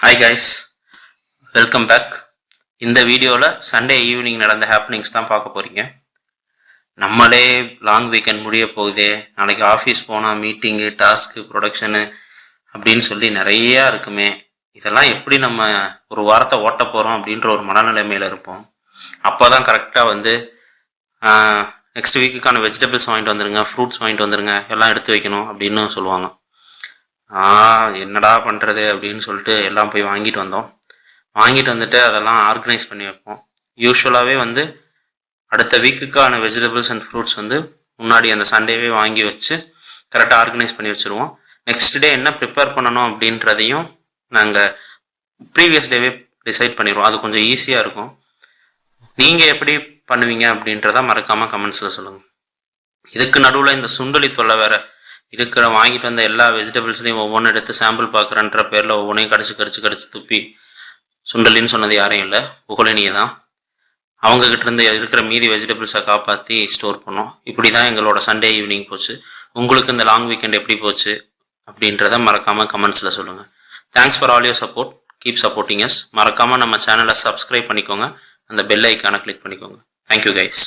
Hi guys, welcome back. இந்த வீடியோவில் Sunday evening நடந்த ஹேப்பனிங்ஸ் தான் பார்க்க போகிறீங்க. நம்மளே லாங் வீக்கெண்ட் முடிய போகுதே, நாளைக்கு ஆஃபீஸ் போனால் மீட்டிங்கு, டாஸ்க்கு, ப்ரொடக்ஷனு அப்படின்னு சொல்லி நிறையா இருக்குமே. இதெல்லாம் எப்படி நம்ம ஒரு வாரத்தை ஓட்ட போகிறோம் அப்படின்ற ஒரு மனநிலைமையில் இருப்போம். அப்போ தான் கரெக்டாக நெக்ஸ்ட் வீக்குக்கான வெஜிடபிள்ஸ் வாங்கிட்டு வந்துடுங்க, ஃப்ரூட்ஸ் வாங்கிட்டு வந்துடுங்க, எல்லாம் எடுத்து வைக்கணும் அப்படின்னு சொல்லுவாங்க. என்னடா பண்ணுறது அப்படின்னு சொல்லிட்டு எல்லாம் போய் வாங்கிட்டு வந்துட்டு அதெல்லாம் ஆர்கனைஸ் பண்ணி வைப்போம். யூஸ்வலாகவே அடுத்த வீக்குக்கான வெஜிடபிள்ஸ் அண்ட் ஃப்ரூட்ஸ் முன்னாடி அந்த சண்டேவே வாங்கி வச்சு கரெக்டாக ஆர்கனைஸ் பண்ணி வச்சுருவோம். நெக்ஸ்ட் டே என்ன ப்ரிப்பேர் பண்ணணும் அப்படின்றதையும் நாங்கள் ப்ரீவியஸ் டேவே டிசைட் பண்ணிடுவோம். அது கொஞ்சம் ஈஸியாக இருக்கும். நீங்கள் எப்படி பண்ணுவீங்க அப்படின்றத மறக்காமல் கமெண்ட்ஸில் சொல்லுங்கள். இதுக்கு நடுவில் இந்த சுண்டலி தொல்லை வேறு இருக்கிற. வாங்கிட்டு வந்த எல்லா வெஜிடபிள்ஸ்லையும் ஒவ்வொன்றும் எடுத்து சாம்பிள் பார்க்குறன்ற பேரில் ஒவ்வொன்றையும் கடிச்சு துப்பி சுண்டலின்னு சொன்னது யாரையும் இல்லை, புகழினியை தான். அவங்கக்கிட்ட இருந்து இருக்கிற மீதி வெஜிடபிள்ஸை காப்பாற்றி ஸ்டோர் பண்ணோம். இப்படி தான் எங்களோட சண்டே ஈவினிங் போச்சு. உங்களுக்கு இந்த லாங் வீக்கெண்ட் எப்படி போச்சு அப்படின்றத மறக்காமல் கமெண்ட்ஸில் சொல்லுங்கள். Thanks for all your support. Keep supporting us. மறக்காமல் நம்ம சேனலை சப்ஸ்கிரைப் பண்ணிக்கோங்க, அந்த பெல் ஐக்கானை கிளிக் பண்ணிக்கோங்க. Thank you guys.